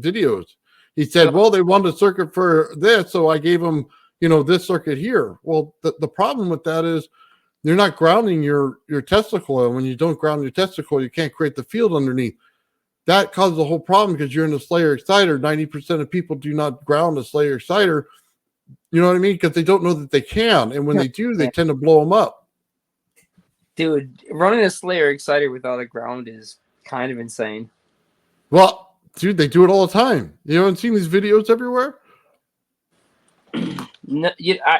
videos. He said, well, they wanted a circuit for this, so I gave them, this circuit here. Well, the problem with that is you're not grounding your Tesla coil. When you don't ground your Tesla coil, you can't create the field underneath. That causes a whole problem because you're in a Slayer exciter. 90% of people do not ground a Slayer exciter. You know what I mean? Because they don't know that they can. And when they do, they tend to blow them up. Dude, running a Slayer exciter without a ground is kind of insane. Well, dude, they do it all the time. You haven't seen these videos everywhere? No,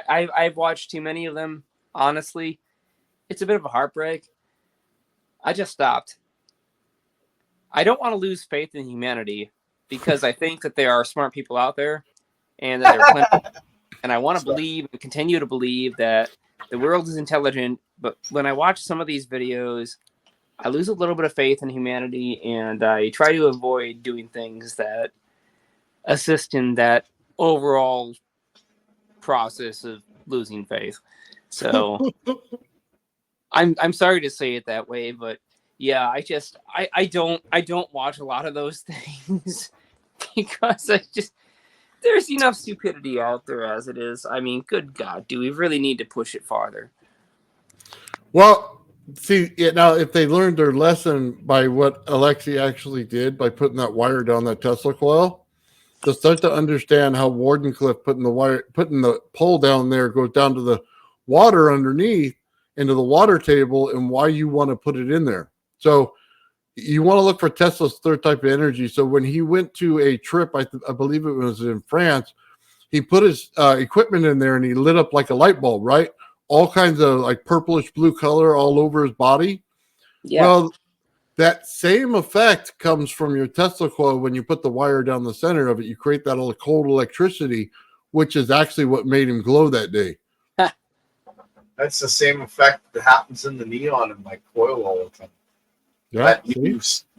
I've watched too many of them, honestly. It's a bit of a heartbreak. I just stopped. I don't want to lose faith in humanity because I think that there are smart people out there and that they're plenty. And I want to believe and continue to believe that the world is intelligent. But when I watch some of these videos, I lose a little bit of faith in humanity, and I try to avoid doing things that assist in that overall process of losing faith. So I'm sorry to say it that way, but yeah, I don't watch a lot of those things because there's enough stupidity out there as it is. I mean, good God, do we really need to push it farther? Well, see, now if they learned their lesson by what Alexei actually did by putting that wire down that Tesla coil, they'll start to understand how Wardenclyffe putting the pole down there goes down to the water underneath into the water table and why you want to put it in there. So you want to look for Tesla's third type of energy. So when he went to a trip, I believe it was in France, he put his equipment in there and he lit up like a light bulb, right? All kinds of like purplish blue color all over his body. Yeah. Well, that same effect comes from your Tesla coil when you put the wire down the center of it. You create that cold electricity, which is actually what made him glow that day. That's the same effect that happens in the neon in my coil all the time. Yeah,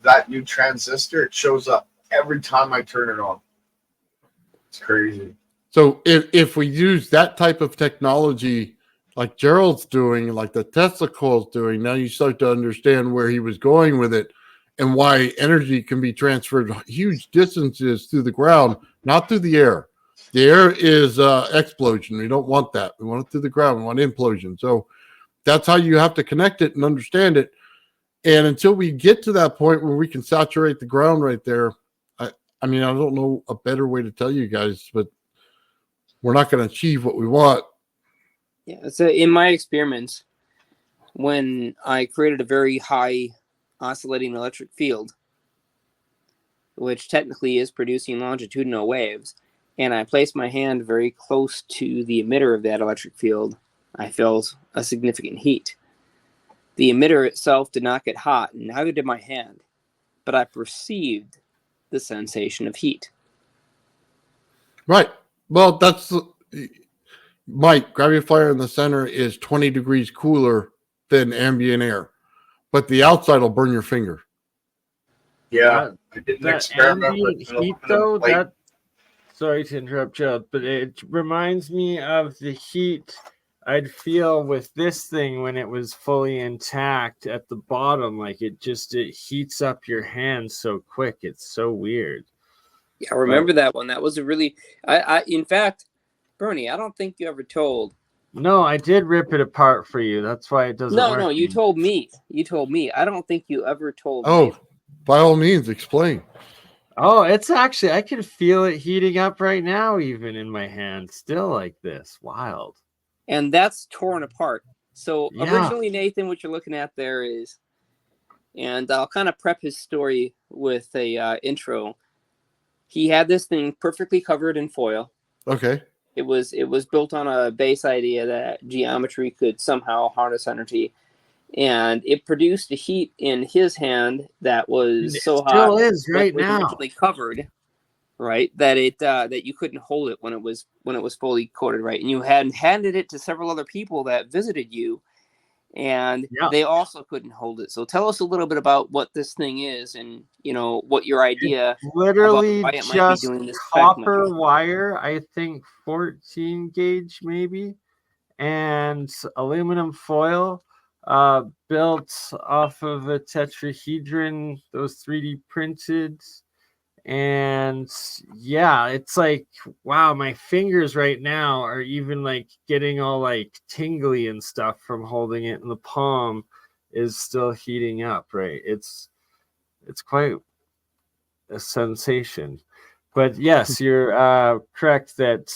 that new transistor, it shows up every time I turn it on. It's crazy. So if we use that type of technology like Gerald's doing, like the Tesla coil's doing, now you start to understand where he was going with it and why energy can be transferred huge distances through the ground, not through the air. The air is explosion. We don't want that. We want it through the ground. We want implosion. So that's how you have to connect it and understand it. And until we get to that point where we can saturate the ground right there, I mean, I don't know a better way to tell you guys, but we're not going to achieve what we want. Yeah, so in my experiments, when I created a very high oscillating electric field, which technically is producing longitudinal waves, and I placed my hand very close to the emitter of that electric field, I felt a significant heat. The emitter itself did not get hot, and neither did my hand, but I perceived the sensation of heat. Right. Well, that's... Mike, gravity fire in the center is 20 degrees cooler than ambient air, but the outside will burn your finger. Yeah, I did an experiment with heat, though. Sorry to interrupt, Gerald, but it reminds me of the heat I'd feel with this thing when it was fully intact at the bottom. Like it heats up your hands so quick. It's so weird. Yeah, I remember that one. That was a really, in fact, Bernie, I don't think you ever told. No, I did rip it apart for you. That's why it doesn't work. No, you told me. You told me. I don't think you ever told me. Oh, by all means, explain. Oh, it's actually, I can feel it heating up right now, even in my hand, still like this. Wild. And that's torn apart. So originally, Nathan, what you're looking at there is, and I'll kind of prep his story with a intro. He had this thing perfectly covered in foil. Okay. It was built on a base idea that geometry could somehow harness energy, and it produced a heat in his hand that was so hot. Still is right now. Originally covered, right? That that you couldn't hold it when it was fully coated, right? And you had handed it to several other people that visited you, and they also couldn't hold it. So tell us a little bit about what this thing is, and what your idea. It's literally about why it just might be doing this copper wire, I think 14 gauge maybe, and aluminum foil, built off of a tetrahedron, those 3D printed, And yeah, it's like, wow, my fingers right now are even like getting all like tingly and stuff from holding it, and the palm is still heating up, right? It's quite a sensation. But yes, you're correct that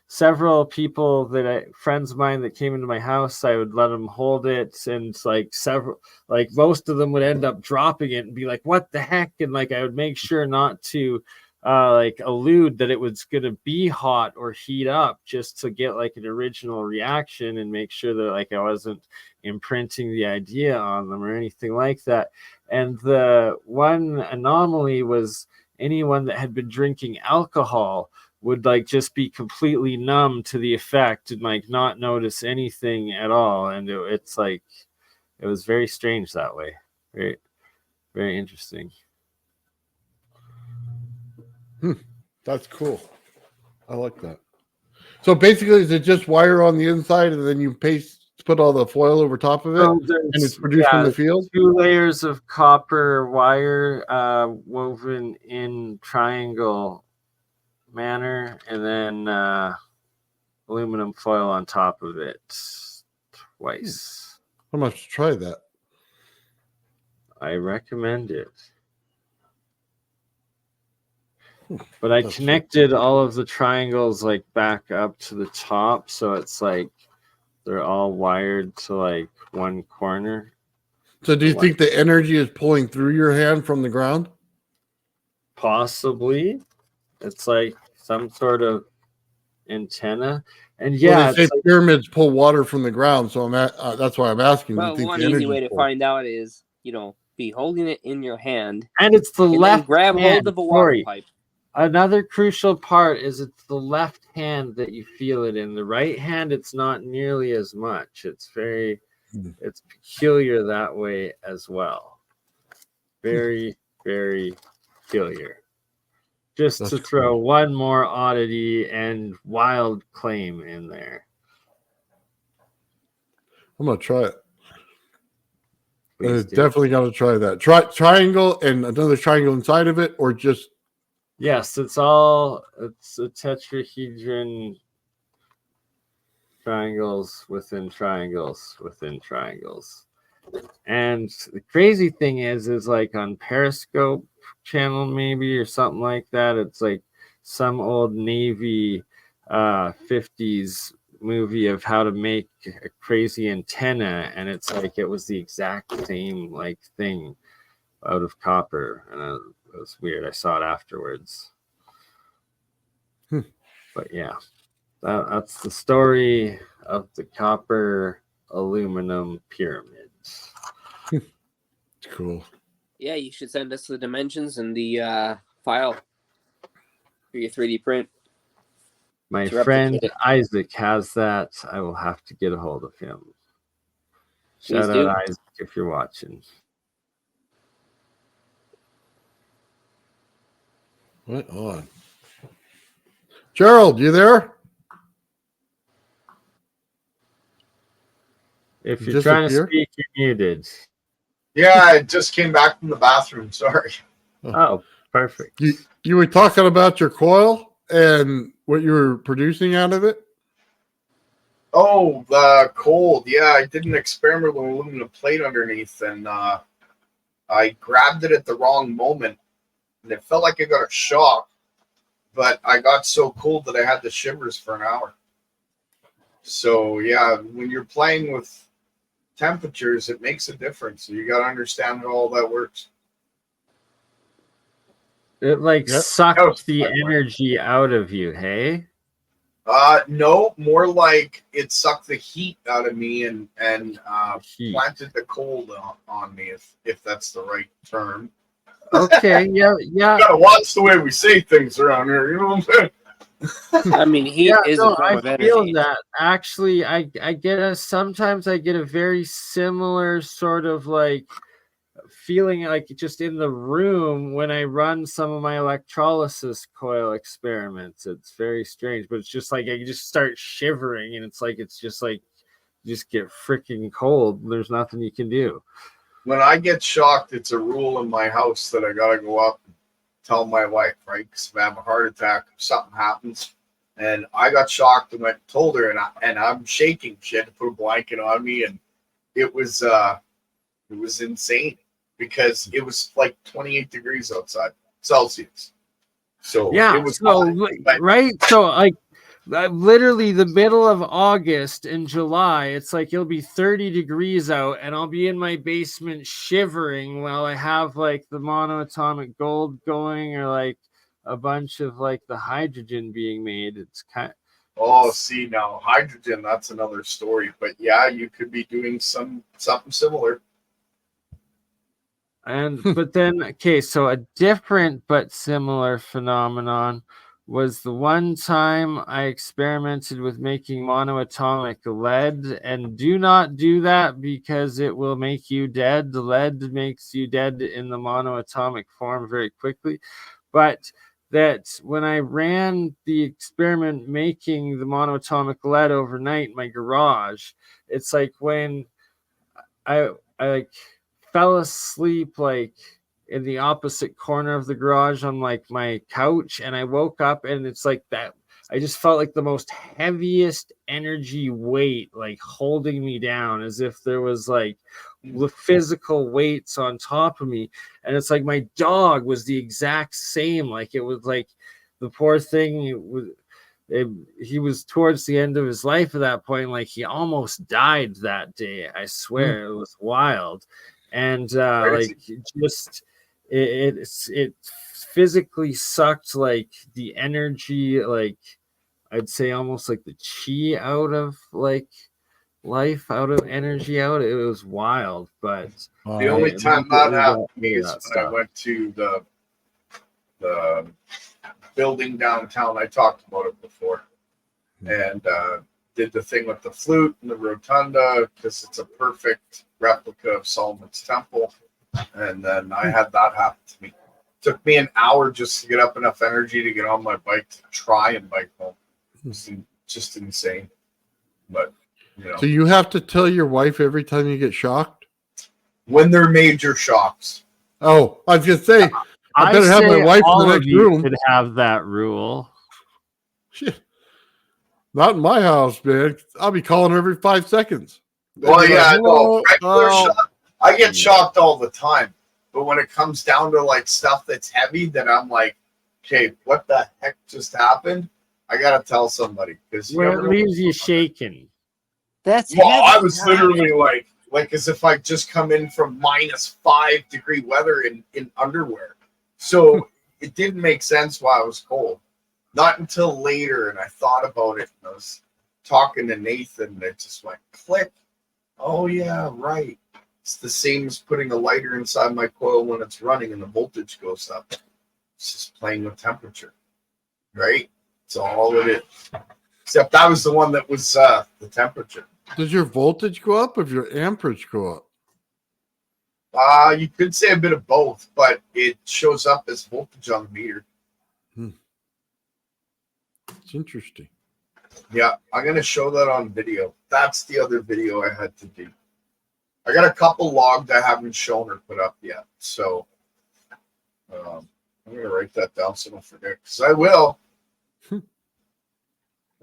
several people friends of mine that came into my house, I would let them hold it, and like most of them would end up dropping it and be like, what the heck? And like I would make sure not to like allude that it was going to be hot or heat up, just to get like an original reaction and make sure that like I wasn't imprinting the idea on them or anything like that. And the one anomaly was anyone that had been drinking alcohol would like just be completely numb to the effect and like not notice anything at all. And it's like, it was very strange that way. Very, very interesting. That's cool. I like that. So basically, is it just wire on the inside and then you put all the foil over top of it, and it's produced from the field? 2 layers of copper wire woven in triangle manner, and then aluminum foil on top of it twice. I must try that. I recommend it. But I connected all of the triangles like back up to the top, so it's like they're all wired to like one corner. So do you think the energy is pulling through your hand from the ground? Possibly. It's like some sort of antenna. And yeah, they say pyramids pull water from the ground, so that's why I'm asking. Well, one easy way to find out is, be holding it in your hand, and it's the left grab hand. hold of a water pipe. Another crucial part is it's the left hand that you feel it in. The right hand, it's not nearly as much. It's it's peculiar that way as well. Very, very peculiar. Just to throw one more oddity and wild claim in there. I'm going to try it. Please definitely got to try that. Triangle and another triangle inside of it, or just... Yes, it's a tetrahedron, triangles within triangles within triangles. And the crazy thing is like on Periscope channel maybe or something like that, it's like some old Navy 50s movie of how to make a crazy antenna, and it's like it was the exact same like thing out of copper, and it was weird. I saw it afterwards. But yeah, that's the story of the copper aluminum pyramids. Cool. Yeah, you should send us the dimensions and the file for your 3D print. My friend Isaac has that. I will have to get a hold of him. Shout out Isaac if you're watching. Right on. Gerald, you there? If you're trying to speak, you're muted. Yeah, I just came back from the bathroom. Sorry. Oh, perfect. You were talking about your coil and what you were producing out of it? Oh, the cold. Yeah, I did an experiment with aluminum plate underneath, and I grabbed it at the wrong moment, and it felt like I got a shock, but I got so cold that I had the shivers for an hour. So, yeah, when you're playing with temperatures, it makes a difference. So you got to understand how all that works. It like sucks the energy out of you, hey? No, more like it sucked the heat out of me and planted the cold on me, if that's the right term. Okay, yeah. You gotta watch the way we say things around here, you know what I'm saying? I mean, heat is a form of energy. I feel that. Actually, I get sometimes I get a very similar sort of like feeling like just in the room when I run some of my electrolysis coil experiments. It's very strange, but it's just like I just start shivering, and it's just like you just get freaking cold. There's nothing you can do. When I get shocked, it's a rule in my house that I gotta go up, tell my wife, right? Because if I have a heart attack, if something happens, and I got shocked and went and told her, and I'm shaking. She had to put a blanket on me, and it was insane because it was like 28 degrees outside Celsius. So Yeah, it was so hot, but right, so like literally the middle of August and July, it's like it'll be 30 degrees out, and I'll be in my basement shivering while I have like the monoatomic gold going, or like a bunch of like the hydrogen being made. It's kind of, oh, see now hydrogen, that's another story. But yeah, you could be doing something similar. and but then okay, so a different but similar phenomenon was the one time I experimented with making monoatomic lead, and do not do that because it will make you dead. The lead makes you dead in the monoatomic form very quickly. But that when I ran the experiment making the monoatomic lead overnight in my garage, it's like when I like fell asleep like in the opposite corner of the garage on like my couch, and I woke up and it's like that I just felt like the most heaviest energy weight like holding me down, as if there was like the physical weights on top of me. And it's like my dog was the exact same. Like it was like the poor thing, he was towards the end of his life at that point. Like he almost died that day. I swear it was wild. And like just it physically sucked like the energy, like I'd say almost like the chi out of like life, out of energy out. It was wild. But The only time that happened to me is when stuff. I went to the building downtown. I talked about it before, and did the thing with the flute and the rotunda because it's a perfect replica of Solomon's Temple. And then I had that happen to me. Took me an hour just to get up enough energy to get on my bike to try and bike home. It's just insane. But you know, so you have to tell your wife every time you get shocked? when they're major shocks. Oh, I was gonna say I better have my say wife in all the of next you room. should have that rule. Shit. Not in my house, man. I'll be calling her every 5 seconds. Well, yeah, I know. Regular oh. shock. I get shocked all the time. But when it comes down to like stuff that's heavy, then I'm like, okay, what the heck just happened? I gotta tell somebody because Where it leaves you shaking. That's well, I heavy, was huh? literally like as if I just come in from -5-degree weather in underwear. So it didn't make sense why I was cold. Not until later, and I thought about it, and I was talking to Nathan, and it just went click. Oh yeah, right. It's the same as putting a lighter inside my coil when it's running and the voltage goes up. It's just playing with temperature, right? It's all it is. Except that was the one that was the temperature. Does your voltage go up or your amperage go up? You could say a bit of both, but it shows up as voltage on the meter. It's interesting. Yeah, I'm going to show that on video. That's the other video I had to do. I got a couple logged I haven't shown or put up yet. So I'm going to write that down so I don't forget, because I will.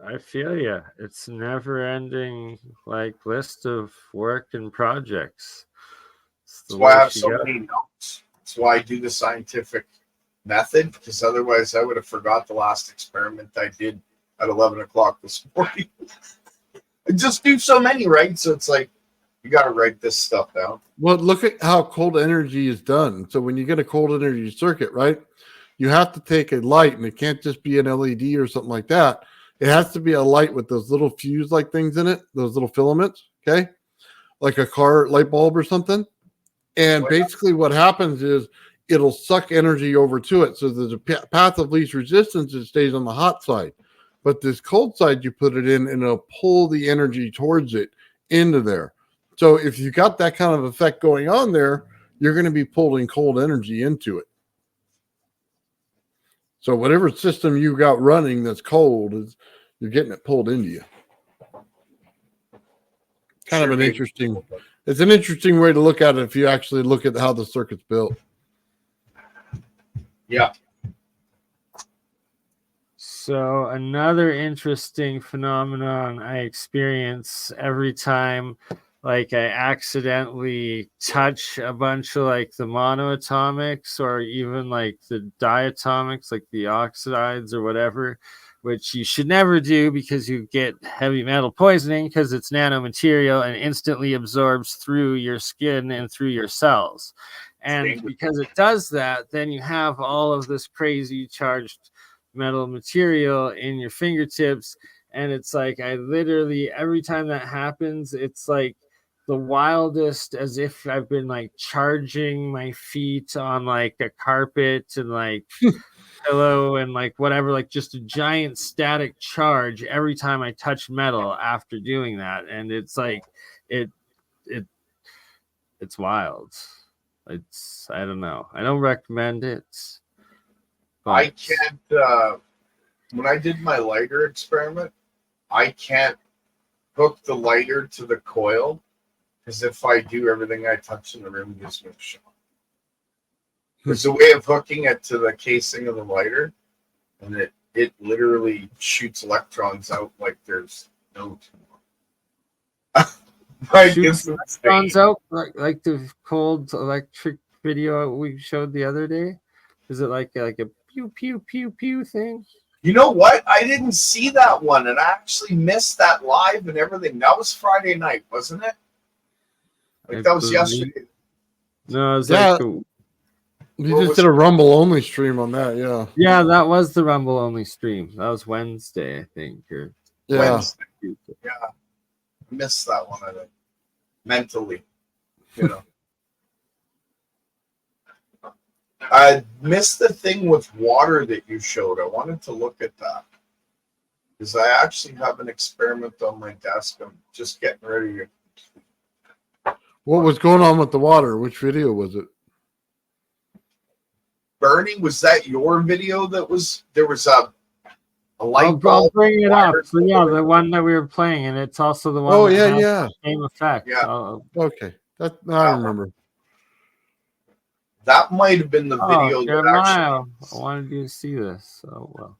I feel you. It's never ending like list of work and projects. That's why I have so many notes. That's why I do the scientific method, because otherwise I would have forgot the last experiment I did at 11 o'clock this morning. I just do so many, right? So it's like, you got to write this stuff down. Well, look at how cold energy is done. So when you get a cold energy circuit, right, you have to take a light, and it can't just be an LED or something like that. It has to be a light with those little fuse-like things in it, those little filaments, okay, like a car light bulb or something. And basically what happens is it'll suck energy over to it. So there's a path of least resistance. It stays on the hot side. But this cold side, you put it in, and it'll pull the energy towards it into there. So if you got that kind of effect going on there, you're going to be pulling cold energy into it. So whatever system you got running that's cold, you're getting it pulled into you. Kind of an interesting, it's an interesting way to look at it if you actually look at how the circuit's built. Yeah. So another interesting phenomenon I experience every time like I accidentally touch a bunch of like the monoatomics or even like the diatomics, like the oxides or whatever, which you should never do because you get heavy metal poisoning because it's nanomaterial and instantly absorbs through your skin and through your cells. And because it does that, then you have all of this crazy charged metal material in your fingertips. And it's like, I literally, every time that happens, it's like the wildest, as if I've been like charging my feet on like a carpet and like pillow and like whatever, like just a giant static charge every time I touch metal after doing that. And it's like, it's wild. It's, I don't know. I don't recommend it. But I can't. When I did my lighter experiment, I can't hook the lighter to the coil because if I do, everything I touch in the room gives me a shock. There's a way of hooking it to the casing of the lighter, and it literally shoots electrons out like there's no tomorrow. Like, shoots it's electrons out like the cold electric video we showed the other day. Is it like a pew pew pew pew thing? You know what? I didn't see that one, and I actually missed that live and everything. That was Friday night, wasn't it? Like that was yesterday. No, it was Yeah. like You just did a Rumble only stream on that, yeah. yeah, that was the Rumble only stream. That was Wednesday, I think. Or Yeah. Wednesday. Yeah. I missed that one, I think. Mentally. You know. I missed the thing with water that you showed. I wanted to look at that. Because I actually have an experiment on my desk. I'm just getting ready to. What was going on with the water? Which video was it? Bernie, was that your video that was there was a light bulb? I'll bring it up. So yeah, the one that we were playing, and it's also the one Oh, that yeah, has yeah. the same effect. Yeah. Okay. That I remember. That might have been the video that Jeremiah, actually. I wanted you to see this. Oh well.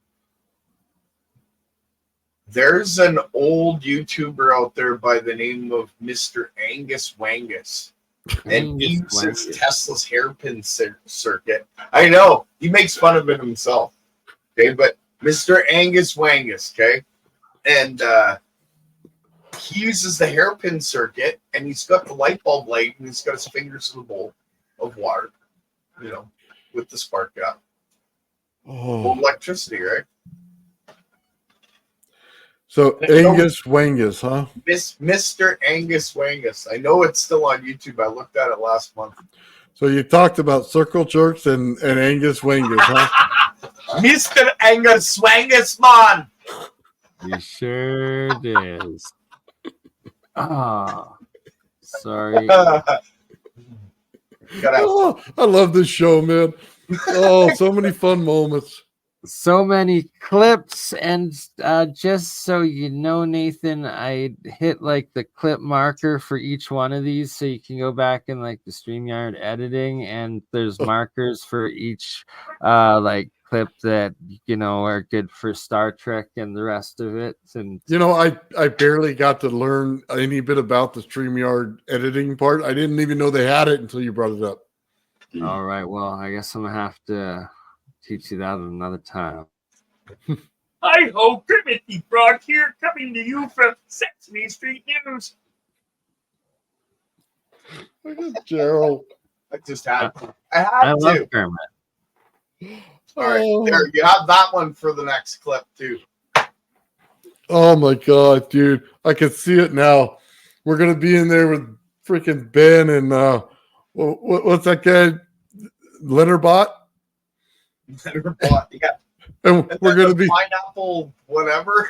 There's an old YouTuber out there by the name of Mr. Angus Wangus. And he uses Tesla's hairpin circuit. I know. He makes fun of it himself. Okay, but Mr. Angus Wangus, okay? And he uses the hairpin circuit, and he's got the light bulb light, and he's got his fingers in the bowl of water, you know, with the spark gap. Oh. Electricity, right? So Angus Wangus, huh? Mr. Angus Wangus. I know it's still on YouTube. I looked at it last month. So you talked about circle jerks and Angus Wangus, huh? Mr. Angus Wangus, man. You sure did. Ah, sorry. Oh, I love this show, man. Oh, so many fun moments. So many clips, and just so you know, Nathan, I hit like the clip marker for each one of these, so you can go back in like the StreamYard editing, and there's markers for each like clip that you know are good for Star Trek and the rest of it. And you know, I barely got to learn any bit about the StreamYard editing part. I didn't even know they had it until you brought it up. all right, well, I guess I'm gonna have to teach you that another time. Hi ho, Timothy Brock here, coming to you from Sesame Street News. Look at Gerald. I just had to. I love Kermit. All right, there you have that one for the next clip too. Oh my god, dude! I can see it now. We're gonna be in there with freaking Ben and what's that guy? Letterbot. Letterbot, yeah. And we're gonna be pineapple, whatever.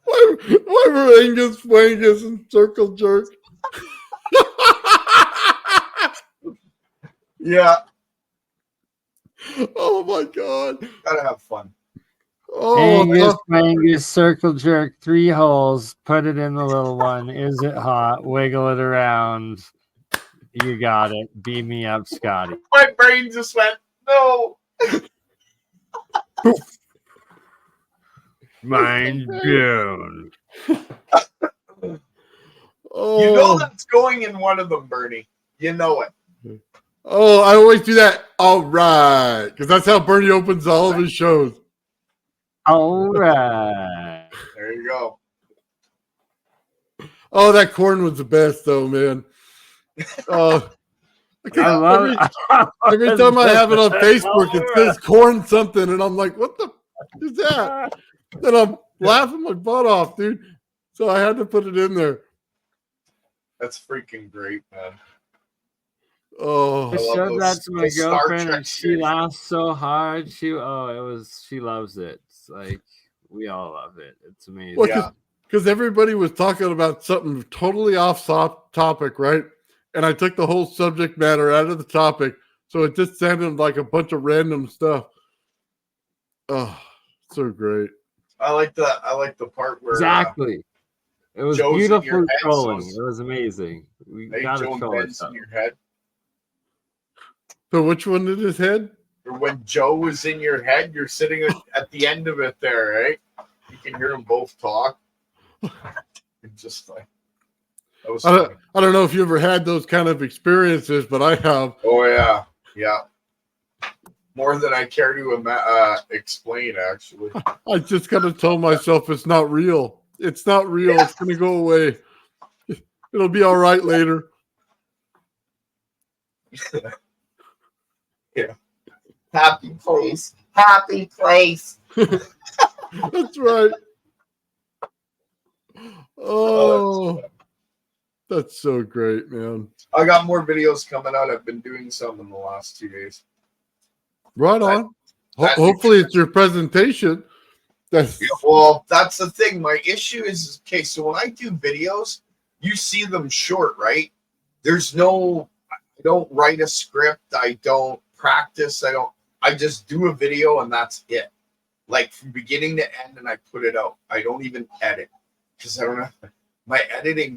why were Angus Wangus and Circle Jerk? Yeah. Oh my god! Gotta have fun. Oh, Angus, Circle Jerk, 3 holes. Put it in the little one. Is it hot? Wiggle it around. You got it. Beam me up, Scotty. My brain just went, no. Mind blown. Oh, You know that's going in one of them, Bernie. You know it. oh, I always do that. All right, because that's how Bernie opens all of his shows. All right. There you go. Oh, that corn was the best, though, man. Oh, I love every time I have it on Facebook, it says corn something, and I'm like, what the is that? And I'm laughing my butt off, dude. So I had to put it in there. That's freaking great, man. Oh, I showed that to my those Star girlfriend, Trek and she series. laughed so hard. She loves it. It's like we all love it. It's amazing. well, because everybody was talking about something totally off topic, right? And I took the whole subject matter out of the topic, so it just sounded like a bunch of random stuff. Oh, so great. I like the part where Exactly. It was Joe's in your beautiful head, trolling. so it was amazing. We hey, gotta Joe troll it. Ben's in your head. So which one in his head? Or when Joe was in your head, you're sitting at the end of it there, right? You can hear them both talk. It's just like that was funny. I don't know if you ever had those kind of experiences, but I have. Oh yeah. More than I care to explain, actually. I just gotta tell myself it's not real. It's not real. It's gonna go away. It'll be all right later. Yeah. Happy place. Happy place. That's right. Oh, that's so great, man. I got more videos coming out. I've been doing some in the last 2 days. Right on. Hopefully, it's your presentation. That's Well, that's the thing. My issue is, okay, so when I do videos, you see them short, right? I don't write a script. I don't practice. I just do a video and that's it. Like from beginning to end, and I put it out. I don't even edit because I don't know. My editing